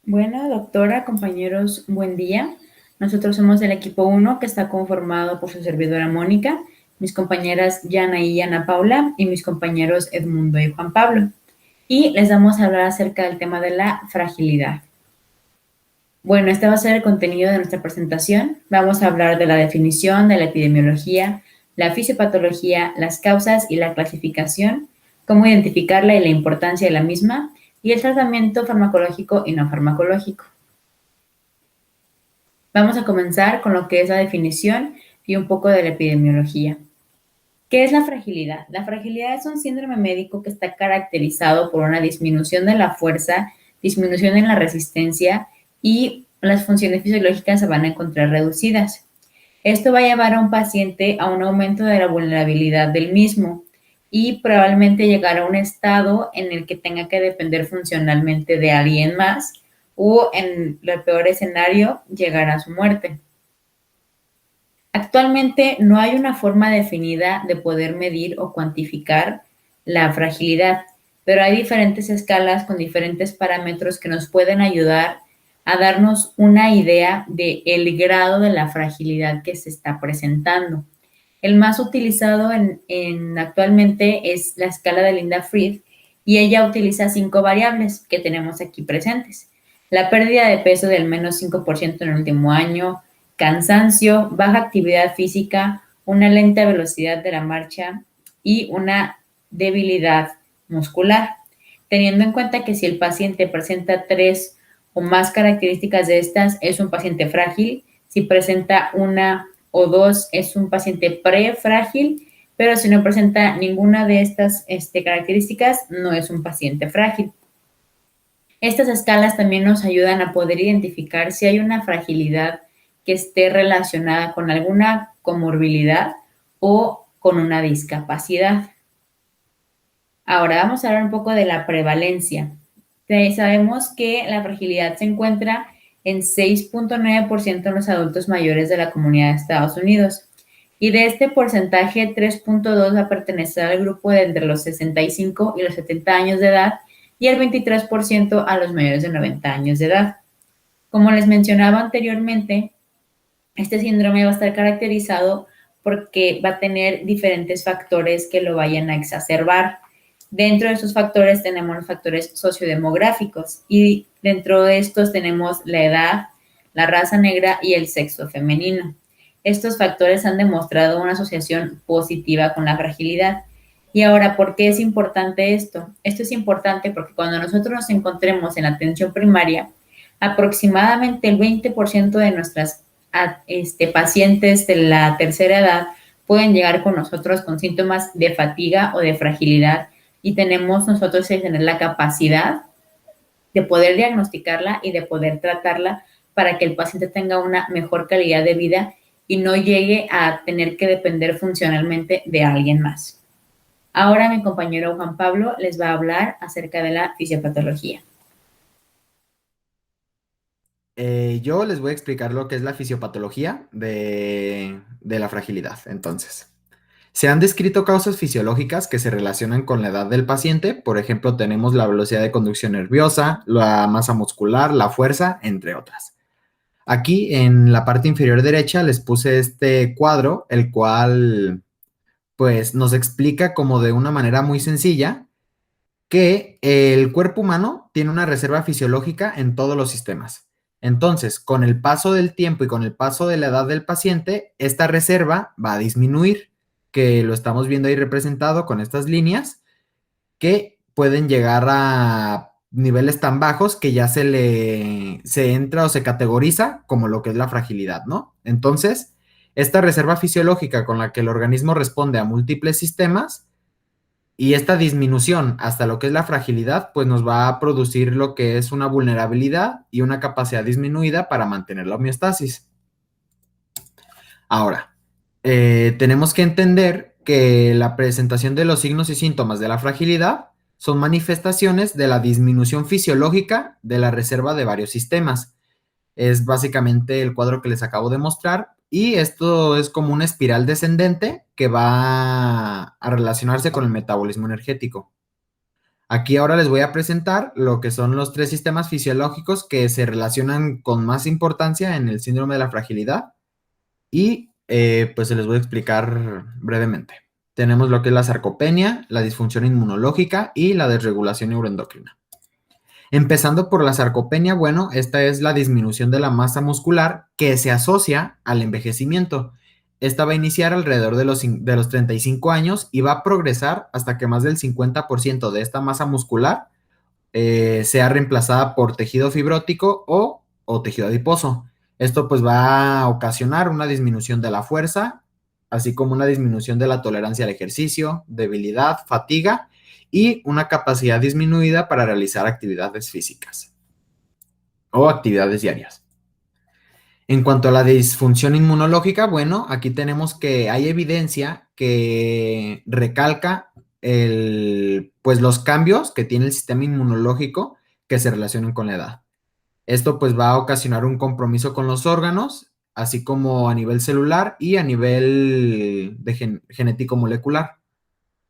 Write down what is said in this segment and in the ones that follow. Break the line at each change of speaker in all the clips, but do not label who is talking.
Bueno, doctora, compañeros, buen día. Nosotros somos el equipo 1 que está conformado por su servidora Mónica, mis compañeras Yana y Ana Paula y mis compañeros Edmundo y Juan Pablo. Y les vamos a hablar acerca del tema de la fragilidad. Bueno, este va a ser el contenido de nuestra presentación. Vamos a hablar de la definición, de la epidemiología, la fisiopatología, las causas y la clasificación, cómo identificarla y la importancia de la misma, y el tratamiento farmacológico y no farmacológico. Vamos a comenzar con lo que es la definición y un poco de la epidemiología. ¿Qué es la fragilidad? La fragilidad es un síndrome médico que está caracterizado por una disminución de la fuerza, disminución en la resistencia y las funciones fisiológicas se van a encontrar reducidas. Esto va a llevar a un paciente a un aumento de la vulnerabilidad del mismo y probablemente llegar a un estado en el que tenga que depender funcionalmente de alguien más o, en el peor escenario, llegar a su muerte. Actualmente no hay una forma definida de poder medir o cuantificar la fragilidad, pero hay diferentes escalas con diferentes parámetros que nos pueden ayudar a darnos una idea del grado de la fragilidad que se está presentando. El más utilizado actualmente es la escala de Linda Fried y ella utiliza 5 variables que tenemos aquí presentes. La pérdida de peso del menos 5% en el último año, cansancio, baja actividad física, una lenta velocidad de la marcha y una debilidad muscular. Teniendo en cuenta que si el paciente presenta 3 o más características de estas, es un paciente frágil. Si presenta una o 2, es un paciente prefrágil, pero si no presenta ninguna de estas características, no es un paciente frágil. Estas escalas también nos ayudan a poder identificar si hay una fragilidad que esté relacionada con alguna comorbilidad o con una discapacidad. Ahora vamos a hablar un poco de la prevalencia. Sabemos que la fragilidad se encuentra en 6.9% en los adultos mayores de la comunidad de Estados Unidos. Y de este porcentaje, 3.2 va a pertenecer al grupo de entre los 65 y los 70 años de edad y el 23% a los mayores de 90 años de edad. Como les mencionaba anteriormente, este síndrome va a estar caracterizado porque va a tener diferentes factores que lo vayan a exacerbar. Dentro de esos factores tenemos los factores sociodemográficos y dentro de estos tenemos la edad, la raza negra y el sexo femenino. Estos factores han demostrado una asociación positiva con la fragilidad. Y ahora, ¿por qué es importante esto? Esto es importante porque cuando nosotros nos encontremos en la atención primaria, aproximadamente el 20% de nuestras pacientes de la tercera edad pueden llegar con nosotros con síntomas de fatiga o de fragilidad y tenemos nosotros que tener la capacidad de poder diagnosticarla y de poder tratarla para que el paciente tenga una mejor calidad de vida y no llegue a tener que depender funcionalmente de alguien más. Ahora mi compañero Juan Pablo les va a hablar acerca de la fisiopatología.
Yo les voy a explicar lo que es la fisiopatología de la fragilidad. Entonces, se han descrito causas fisiológicas que se relacionan con la edad del paciente. Por ejemplo, tenemos la velocidad de conducción nerviosa, la masa muscular, la fuerza, entre otras. Aquí en la parte inferior derecha les puse este cuadro, el cual pues nos explica como de una manera muy sencilla que el cuerpo humano tiene una reserva fisiológica en todos los sistemas. Entonces, con el paso del tiempo y con el paso de la edad del paciente, esta reserva va a disminuir, que lo estamos viendo ahí representado con estas líneas, que pueden llegar a niveles tan bajos que ya se entra o se categoriza como lo que es la fragilidad, ¿no? Entonces, esta reserva fisiológica con la que el organismo responde a múltiples sistemas y esta disminución hasta lo que es la fragilidad, pues nos va a producir lo que es una vulnerabilidad y una capacidad disminuida para mantener la homeostasis. Ahora, tenemos que entender que la presentación de los signos y síntomas de la fragilidad son manifestaciones de la disminución fisiológica de la reserva de varios sistemas. Es básicamente el cuadro que les acabo de mostrar y esto es como una espiral descendente que va a relacionarse con el metabolismo energético. Aquí ahora les voy a presentar lo que son los tres sistemas fisiológicos que se relacionan con más importancia en el síndrome de la fragilidad y pues se les voy a explicar brevemente. Tenemos lo que es la sarcopenia, la disfunción inmunológica y la desregulación neuroendocrina. Empezando por la sarcopenia, bueno, esta es la disminución de la masa muscular que se asocia al envejecimiento. Esta va a iniciar alrededor de los 35 años y va a progresar hasta que más del 50% de esta masa muscular sea reemplazada por tejido fibrótico o tejido adiposo. Esto pues va a ocasionar una disminución de la fuerza, así como una disminución de la tolerancia al ejercicio, debilidad, fatiga y una capacidad disminuida para realizar actividades físicas o actividades diarias. En cuanto a la disfunción inmunológica, bueno, aquí tenemos que hay evidencia que recalca pues los cambios que tiene el sistema inmunológico que se relacionan con la edad. Esto pues va a ocasionar un compromiso con los órganos, así como a nivel celular y a nivel de genético molecular.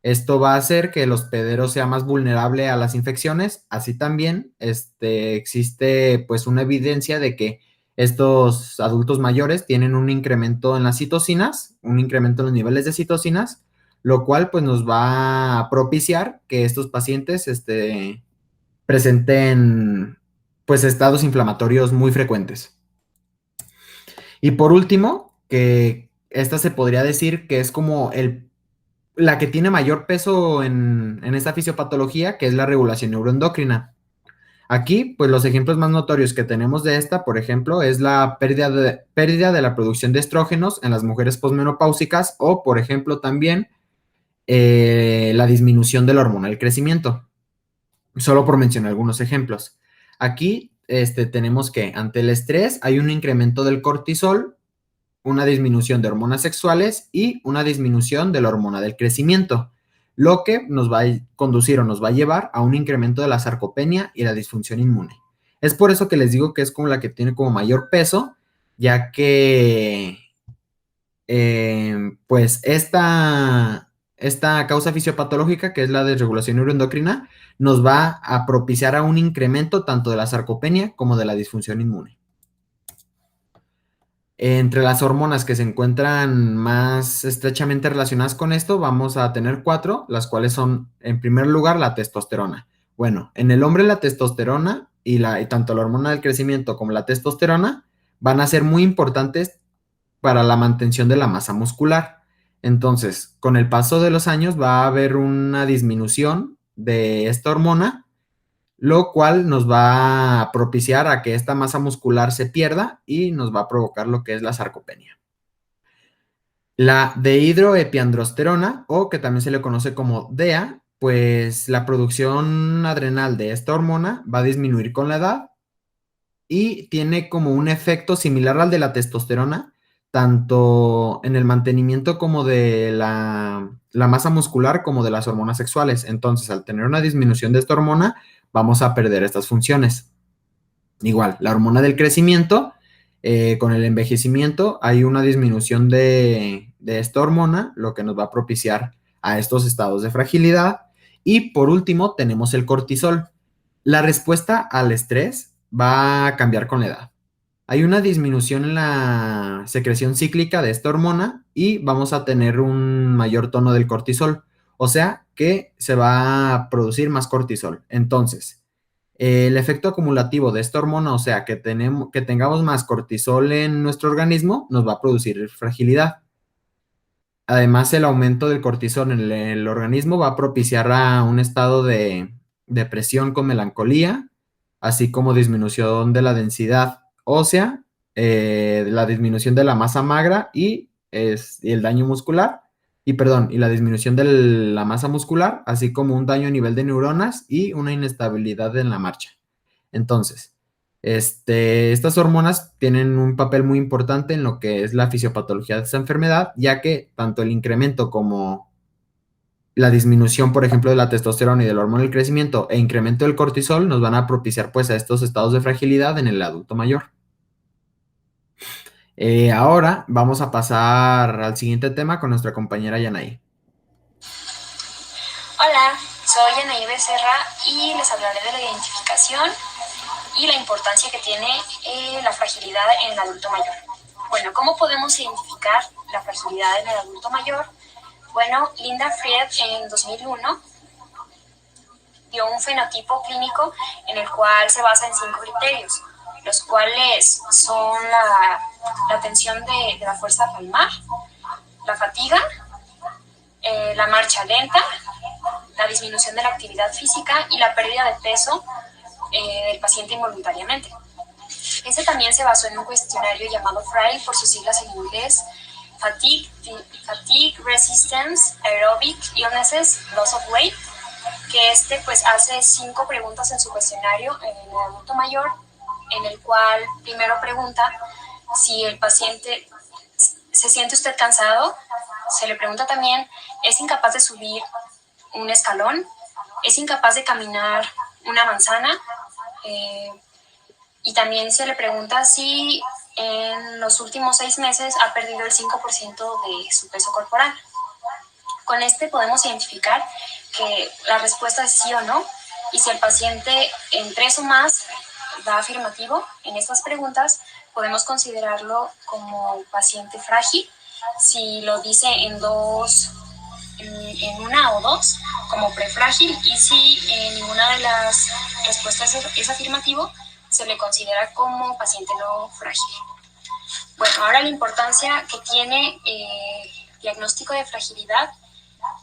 Esto va a hacer que el hospedero sea más vulnerable a las infecciones. Así también existe pues una evidencia de que estos adultos mayores tienen un incremento en las citocinas, un incremento en los niveles de citocinas, lo cual pues nos va a propiciar que estos pacientes presenten pues estados inflamatorios muy frecuentes. Y por último, que esta se podría decir que es como la que tiene mayor peso en esta fisiopatología, que es la regulación neuroendocrina. Aquí, pues los ejemplos más notorios que tenemos de esta, por ejemplo, es la pérdida de la producción de estrógenos en las mujeres posmenopáusicas o, por ejemplo, también la disminución de la hormona del crecimiento. Solo por mencionar algunos ejemplos. Aquí tenemos que ante el estrés hay un incremento del cortisol, una disminución de hormonas sexuales y una disminución de la hormona del crecimiento, lo que nos va a conducir o nos va a llevar a un incremento de la sarcopenia y la disfunción inmune. Es por eso que les digo que es como la que tiene como mayor peso, ya que pues esta causa fisiopatológica, que es la desregulación neuroendocrina, nos va a propiciar a un incremento tanto de la sarcopenia como de la disfunción inmune. Entre las hormonas que se encuentran más estrechamente relacionadas con esto, vamos a tener cuatro, las cuales son, en primer lugar, la testosterona. Bueno, en el hombre la testosterona y tanto la hormona del crecimiento como la testosterona van a ser muy importantes para la mantención de la masa muscular. Entonces, con el paso de los años va a haber una disminución de esta hormona, lo cual nos va a propiciar a que esta masa muscular se pierda y nos va a provocar lo que es la sarcopenia. La dehidroepiandrosterona, o que también se le conoce como DEA, pues la producción adrenal de esta hormona va a disminuir con la edad y tiene como un efecto similar al de la testosterona, tanto en el mantenimiento como de la masa muscular como de las hormonas sexuales. Entonces, al tener una disminución de esta hormona, vamos a perder estas funciones. Igual, la hormona del crecimiento, con el envejecimiento hay una disminución de esta hormona, lo que nos va a propiciar a estos estados de fragilidad. Y por último, tenemos el cortisol. La respuesta al estrés va a cambiar con la edad. Hay una disminución en la secreción cíclica de esta hormona y vamos a tener un mayor tono del cortisol. O sea que se va a producir más cortisol. Entonces, el efecto acumulativo de esta hormona, o sea que tengamos más cortisol en nuestro organismo, nos va a producir fragilidad. Además, el aumento del cortisol en el organismo va a propiciar a un estado de depresión con melancolía, así como disminución de la densidad ósea, la disminución de la masa magra y el daño muscular, y la disminución de la masa muscular, así como un daño a nivel de neuronas y una inestabilidad en la marcha. Entonces, estas hormonas tienen un papel muy importante en lo que es la fisiopatología de esta enfermedad, ya que tanto el incremento como la disminución, por ejemplo, de la testosterona y del hormona del crecimiento e incremento del cortisol nos van a propiciar pues a estos estados de fragilidad en el adulto mayor. Ahora vamos a pasar al siguiente tema con nuestra compañera Yanay.
Hola, Soy Anaí Becerra y les hablaré de la identificación y la importancia que tiene la fragilidad en el adulto mayor. Bueno, ¿cómo podemos identificar la fragilidad en el adulto mayor? Bueno, Linda Fried en 2001 dio un fenotipo clínico en el cual se basa en 5 criterios, los cuales son la tensión de la fuerza palmar, la fatiga, la marcha lenta, la disminución de la actividad física y la pérdida de peso del paciente involuntariamente. Este también se basó en un cuestionario llamado FRAIL, por sus siglas en inglés, Fatigue Resistance Aerobic Illnesses Loss of Weight, que pues hace 5 preguntas en su cuestionario en el adulto mayor, en el cual primero pregunta si el paciente se siente usted cansado. Se le pregunta también, ¿es incapaz de subir un escalón? ¿Es incapaz de caminar una manzana? Y también se le pregunta si en los últimos 6 meses ha perdido el 5% de su peso corporal. Con este podemos identificar que la respuesta es sí o no, y si el paciente en 3 o más da afirmativo en estas preguntas, podemos considerarlo como paciente frágil. Si lo dice en una o dos, como prefrágil, y si ninguna de las respuestas es afirmativo, se le considera como paciente no frágil. Bueno, ahora la importancia que tiene el diagnóstico de fragilidad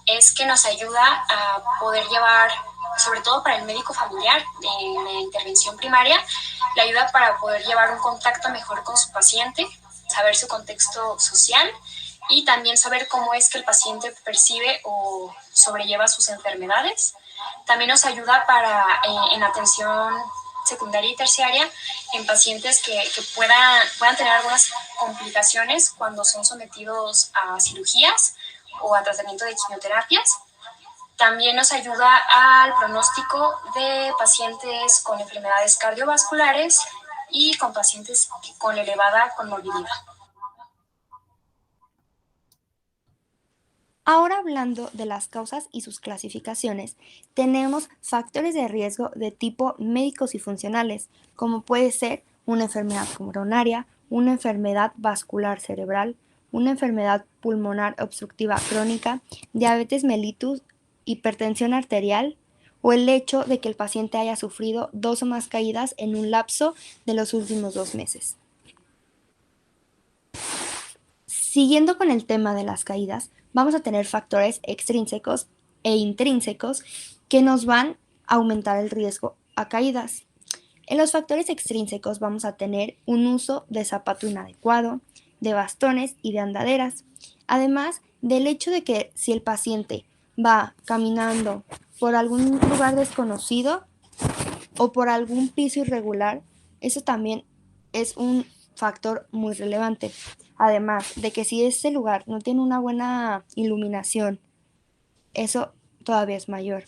es que nos ayuda a poder llevar, sobre todo para el médico familiar de la intervención primaria, le ayuda para poder llevar un contacto mejor con su paciente, saber su contexto social y también saber cómo es que el paciente percibe o sobrelleva sus enfermedades. También nos ayuda en atención secundaria y terciaria en pacientes que puedan tener algunas complicaciones cuando son sometidos a cirugías o a tratamiento de quimioterapias. También nos ayuda al pronóstico de pacientes con enfermedades cardiovasculares y con pacientes con elevada comorbilidad.
Ahora hablando de las causas y sus clasificaciones, tenemos factores de riesgo de tipo médicos y funcionales, como puede ser una enfermedad coronaria, una enfermedad vascular cerebral, una enfermedad pulmonar obstructiva crónica, diabetes mellitus, hipertensión arterial, o el hecho de que el paciente haya sufrido 2 o más caídas en un lapso de los últimos 2 meses. Siguiendo con el tema de las caídas, vamos a tener factores extrínsecos e intrínsecos que nos van a aumentar el riesgo a caídas. En los factores extrínsecos vamos a tener un uso de zapato inadecuado, de bastones y de andaderas, además del hecho de que si el paciente va caminando por algún lugar desconocido o por algún piso irregular, eso también es un factor muy relevante. Además de que si ese lugar no tiene una buena iluminación, eso todavía es mayor.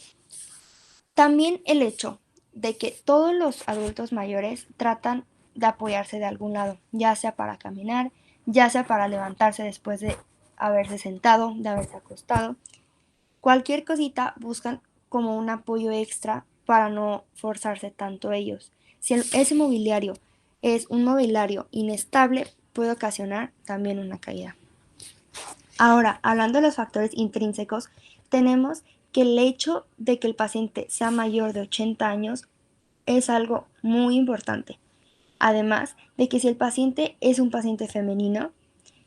También el hecho de que todos los adultos mayores tratan de apoyarse de algún lado, ya sea para caminar, ya sea para levantarse después de haberse sentado, de haberse acostado. Cualquier cosita buscan como un apoyo extra para no forzarse tanto ellos. Si ese mobiliario es un mobiliario inestable, puede ocasionar también una caída. Ahora, hablando de los factores intrínsecos, tenemos que el hecho de que el paciente sea mayor de 80 años es algo muy importante. Además de que si el paciente es un paciente femenino,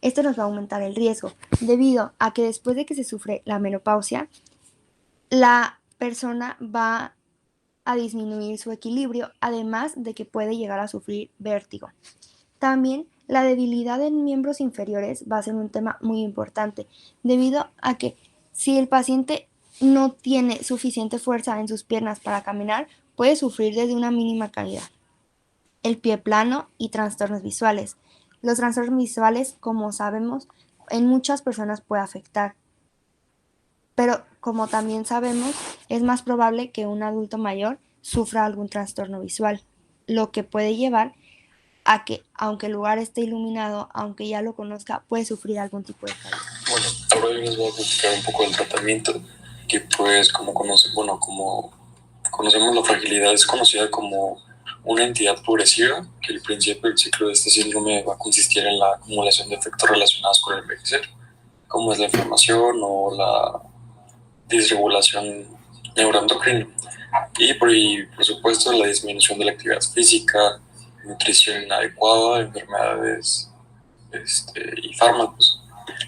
esto nos va a aumentar el riesgo, debido a que después de que se sufre la menopausia, la persona va a disminuir su equilibrio, además de que puede llegar a sufrir vértigo. También la debilidad en miembros inferiores va a ser un tema muy importante, debido a que si el paciente no tiene suficiente fuerza en sus piernas para caminar, puede sufrir desde una mínima caída. El pie plano y trastornos visuales. Los trastornos visuales, como sabemos, en muchas personas puede afectar, pero como también sabemos, es más probable que un adulto mayor sufra algún trastorno visual, lo que puede llevar a que, aunque el lugar esté iluminado, aunque ya lo conozca, puede sufrir algún tipo de caída.
Bueno, ahora yo les voy a platicar un poco del tratamiento. que pues como conocemos, la fragilidad es conocida como una entidad progresiva, que el principio del ciclo de este síndrome va a consistir en la acumulación de efectos relacionados con el envejecer, como es la inflamación o la disregulación neuroendocrina. Y por supuesto la disminución de la actividad física, nutrición inadecuada, enfermedades y fármacos.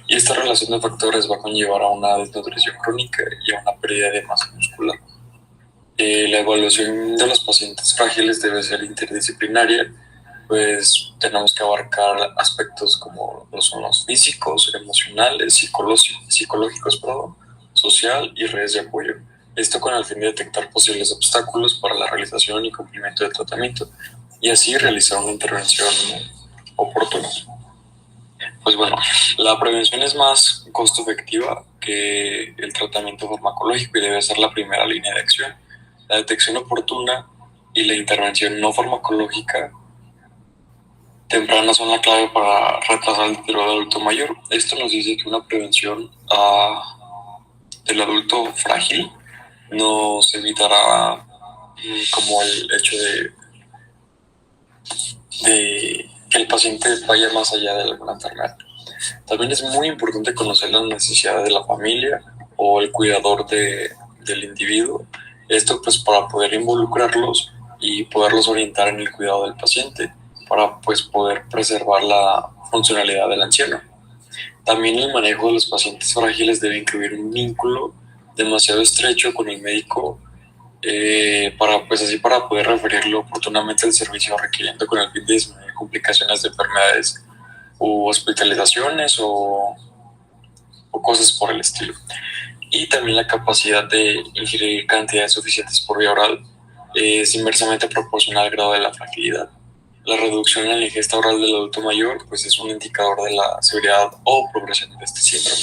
Y esta relación de factores va a conllevar a una desnutrición crónica y a una pérdida de masa muscular. La evaluación de los pacientes frágiles debe ser interdisciplinaria, pues tenemos que abarcar aspectos como son los físicos, emocionales, psicológicos, social y redes de apoyo. Esto con el fin de detectar posibles obstáculos para la realización y cumplimiento del tratamiento y así realizar una intervención oportuna. Pues bueno, la prevención es más costo efectiva que el tratamiento farmacológico y debe ser la primera línea de acción. La detección oportuna y la intervención no farmacológica temprana son la clave para retrasar el deterioro del adulto mayor. Esto nos dice que una prevención del adulto frágil nos evitará como el hecho de que el paciente vaya más allá de alguna enfermedad. También es muy importante conocer las necesidades de la familia o el cuidador del individuo. Esto pues para poder involucrarlos y poderlos orientar en el cuidado del paciente para pues poder preservar la funcionalidad del anciano. También el manejo de los pacientes frágiles debe incluir un vínculo demasiado estrecho con el médico para poder referirlo oportunamente al servicio requiriendo con el fin de disminuir complicaciones de enfermedades u hospitalizaciones o cosas por el estilo. Y también la capacidad de ingerir cantidades suficientes por vía oral es inversamente proporcional al grado de la fragilidad. La reducción en la ingesta oral del adulto mayor pues es un indicador de la severidad o progresión de este síndrome.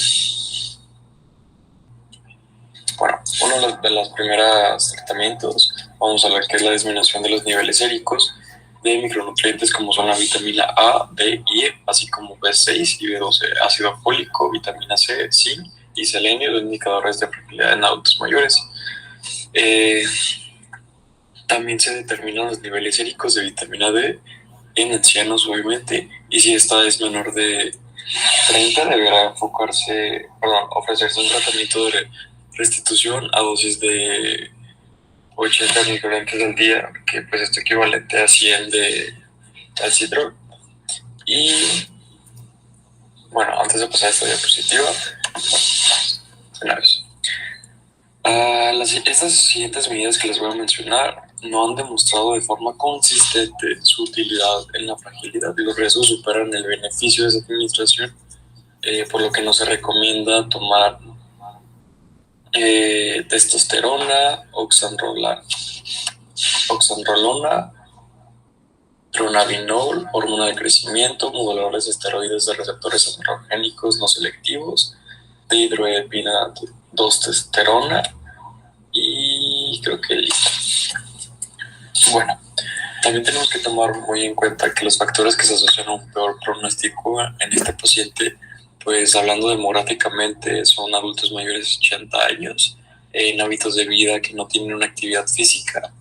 Bueno, uno de los primeros tratamientos, vamos a hablar que es la disminución de los niveles séricos de micronutrientes como son la vitamina A, D y E, así como B6 y B12, ácido fólico, vitamina C, zinc y selenio, los indicadores de fragilidad en adultos mayores. También se determinan los niveles séricos de vitamina D en ancianos, obviamente, y si esta es menor de 30, deberá ofrecerse un tratamiento de restitución a dosis de 80 microgramos al día, que pues esto equivalente a 100 de calcitrol. Y bueno, antes de pasar a esta diapositiva, una vez. Estas siguientes medidas que les voy a mencionar no han demostrado de forma consistente su utilidad en la fragilidad y los riesgos superan el beneficio de esa administración, por lo que no se recomienda tomar testosterona, oxandrolona, dronabinol, hormona de crecimiento, moduladores de esteroides de receptores androgénicos no selectivos, dihidroepiandrosterona y creo que listo. Bueno, también tenemos que tomar muy en cuenta que los factores que se asocian a un peor pronóstico en este paciente, pues hablando demográficamente, son adultos mayores de 80 años, en hábitos de vida que no tienen una actividad física,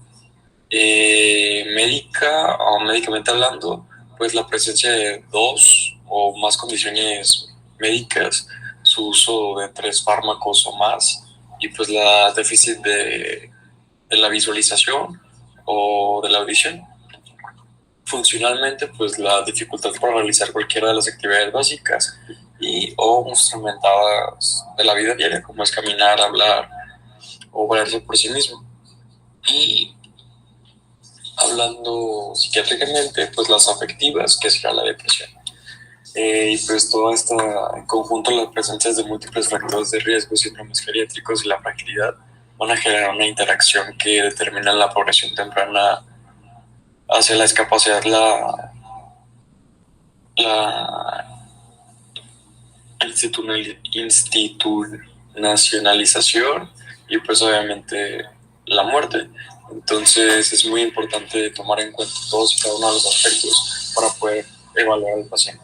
médicamente hablando, pues la presencia de 2 o más condiciones médicas, su uso de 3 fármacos o más, y pues la déficit de la visualización o de la audición. Funcionalmente, pues la dificultad para realizar cualquiera de las actividades básicas o instrumentadas de la vida diaria, como es caminar, hablar o valerse por sí mismo. Y hablando psiquiátricamente, pues las afectivas, que será la depresión. Y pues todo esto en conjunto, las presencias de múltiples factores de riesgo, síndromes geriátricos y la fragilidad van a generar una interacción que determina la progresión temprana hacia la discapacidad, la institucionalización y pues obviamente la muerte. Entonces es muy importante tomar en cuenta todos y cada uno de los aspectos para poder evaluar al paciente.